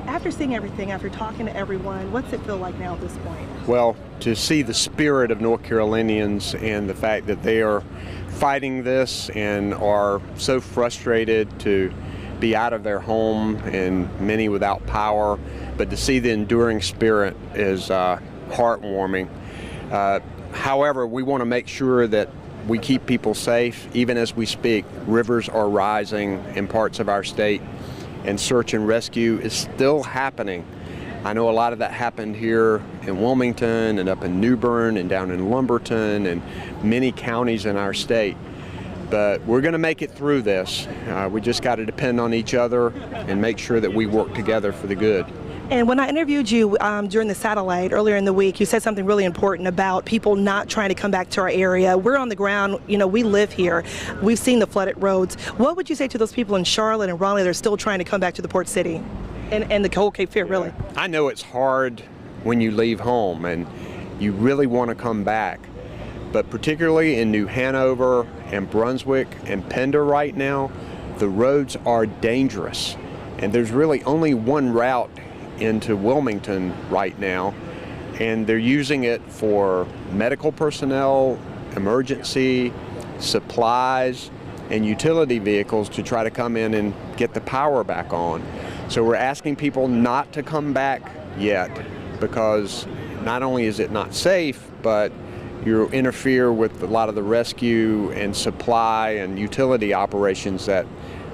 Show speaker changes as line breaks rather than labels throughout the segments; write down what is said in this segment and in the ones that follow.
After seeing everything, after talking to everyone, what's it feel like now at this point?
Well, to see the spirit of North Carolinians and the fact that they are fighting this and are so frustrated to be out of their home and many without power, but to see the enduring spirit is heartwarming. However, we want to make sure that we keep people safe. Even as we speak, rivers are rising in parts of our state, and search and rescue is still happening. I know a lot of that happened here in Wilmington and up in New Bern and down in Lumberton and many counties in our state. But we're going to make it through this. We just got to depend on each other and make sure that we work together for the good.
And when I interviewed you during the satellite earlier in the week, you said something really important about people not trying to come back to our area. We're on the ground, we live here. We've seen the flooded roads. What would you say to those people in Charlotte and Raleigh that are still trying to come back to the Port City and the whole Cape Fear, really?
I know it's hard when you leave home and you really want to come back. But particularly in New Hanover and Brunswick and Pender right now, the roads are dangerous. And there's really only one route into Wilmington right now, and they're using it for medical personnel, emergency, supplies, and utility vehicles to try to come in and get the power back on. So we're asking people not to come back yet, because not only is it not safe, but you interfere with a lot of the rescue and supply and utility operations that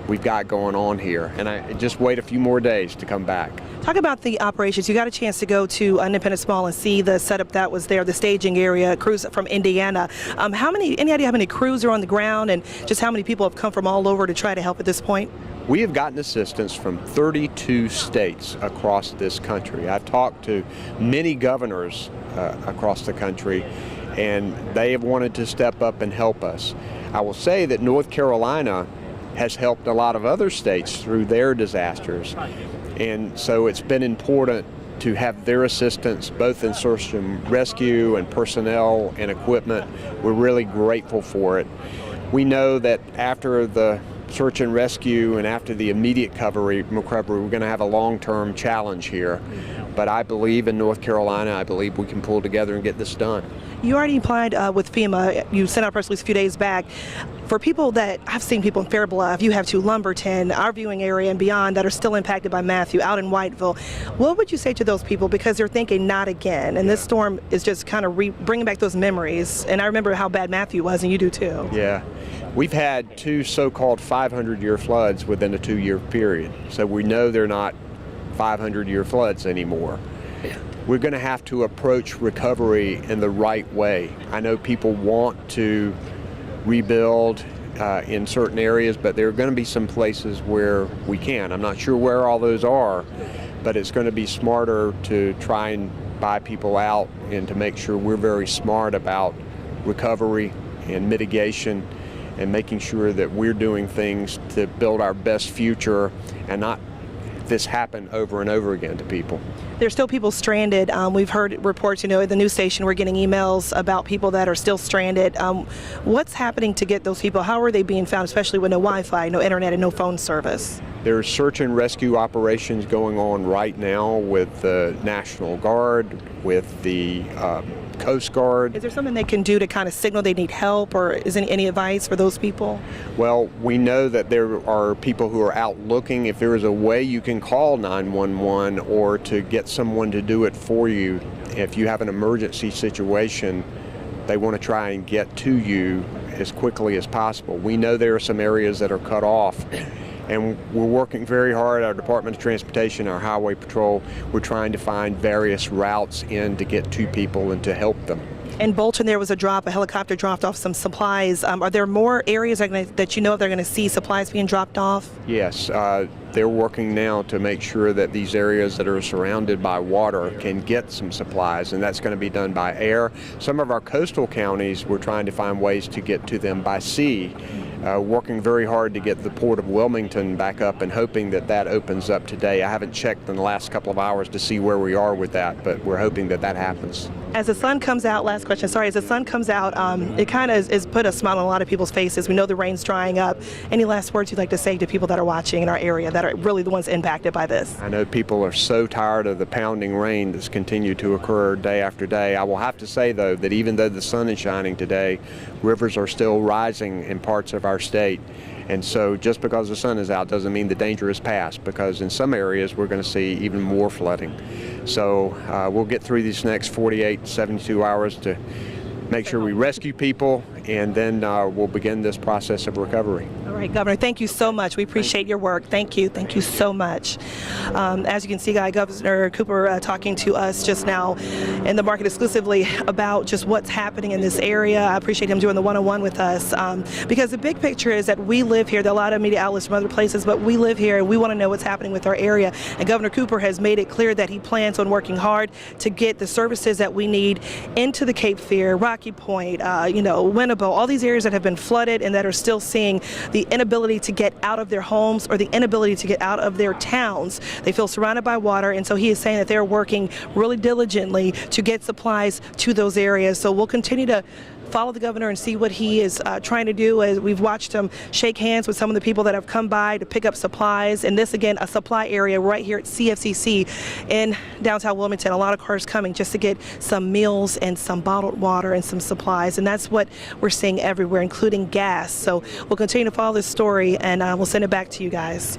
we've got going on here. And I just wait a few more days to come back.
Talk about the operations. You got a chance to go to Independence Mall and see the setup that was there, the staging area, crews from Indiana. Any idea how many crews are on the ground and just how many people have come from all over to try to help at this point?
We have gotten assistance from 32 states across this country. I've talked to many governors across the country, and they have wanted to step up and help us. I will say that North Carolina has helped a lot of other states through their disasters. And so it's been important to have their assistance both in search and rescue and personnel and equipment. We're really grateful for it. We know that after the search and rescue and after the immediate recovery, we're going to have a long-term challenge here. But I believe in North Carolina, I believe we can pull together and get this done.
You already applied with FEMA. You sent out a press release a few days back. For people that, I've seen people in Fair Bluff, you have to Lumberton, our viewing area and beyond that are still impacted by Matthew, out in Whiteville. What would you say to those people? Because they're thinking not again, and this storm is just kind of bringing back those memories. And I remember how bad Matthew was, and you do too.
Yeah. We've had two so-called 500-year floods within a 2-year period. So we know they're not 500-year floods anymore. We're going to have to approach recovery in the right way. I know people want to rebuild in certain areas, but there are going to be some places where we can. I'm not sure where all those are, but it's going to be smarter to try and buy people out and to make sure we're very smart about recovery and mitigation and making sure that we're doing things to build our best future and not this happen over and over again to people.
There's still people stranded. We've heard reports, at the news station we're getting emails about people that are still stranded. What's happening to get those people? How are they being found, especially with no Wi-Fi, no internet, and no phone service?
There's search and rescue operations going on right now with the National Guard, with the Coast Guard.
Is there something they can do to kind of signal they need help, or is any advice for those people?
Well, we know that there are people who are out looking. If there is a way you can call 911 or to get someone to do it for you, if you have an emergency situation, they want to try and get to you as quickly as possible. We know there are some areas that are cut off, and we're working very hard. Our Department of Transportation, our Highway Patrol, we're trying to find various routes in to get to people and to help them.
In Bolton, there was a helicopter dropped off some supplies. Are there more areas that they're going to see supplies being dropped off?
Yes, they're working now to make sure that these areas that are surrounded by water can get some supplies, and that's going to be done by air. Some of our coastal counties, we're trying to find ways to get to them by sea. working very hard to get the Port of Wilmington back up and hoping that that opens up today. I haven't checked in the last couple of hours to see where we are with that, but we're hoping that that happens.
As the sun comes out, last question, sorry, as the sun comes out, it kind of is put a smile on a lot of people's faces. We know the rain's drying up. Any last words you'd like to say to people that are watching in our area that are really the ones impacted by this?
I know people are so tired of the pounding rain that's continued to occur day after day. I will have to say, though, that even though the sun is shining today, rivers are still rising in parts of our state. And so just because the sun is out doesn't mean the danger is past, because in some areas we're going to see even more flooding. So we'll get through these next 48, 72 hours to make sure we rescue people, and then we'll begin this process of recovery.
All right, Governor, thank you so much. We appreciate your work. Thank you. Thank you so much. As you can see, Governor Cooper talking to us just now in the market exclusively about just what's happening in this area. I appreciate him doing the one-on-one with us because the big picture is that we live here. There are a lot of media outlets from other places, but we live here and we want to know what's happening with our area. And Governor Cooper has made it clear that he plans on working hard to get the services that we need into the Cape Fear, Rocky Point, Winnebago, all these areas that have been flooded and that are still seeing the inability to get out of their homes or the inability to get out of their towns. They feel surrounded by water, and so he is saying that they're working really diligently to get supplies to those areas. So we'll continue to follow the governor and see what he is trying to do. As we've watched him shake hands with some of the people that have come by to pick up supplies. And this, again, a supply area right here at CFCC in downtown Wilmington. A lot of cars coming just to get some meals and some bottled water and some supplies. And that's what we're seeing everywhere, including gas. So we'll continue to follow this story, and we'll send it back to you guys.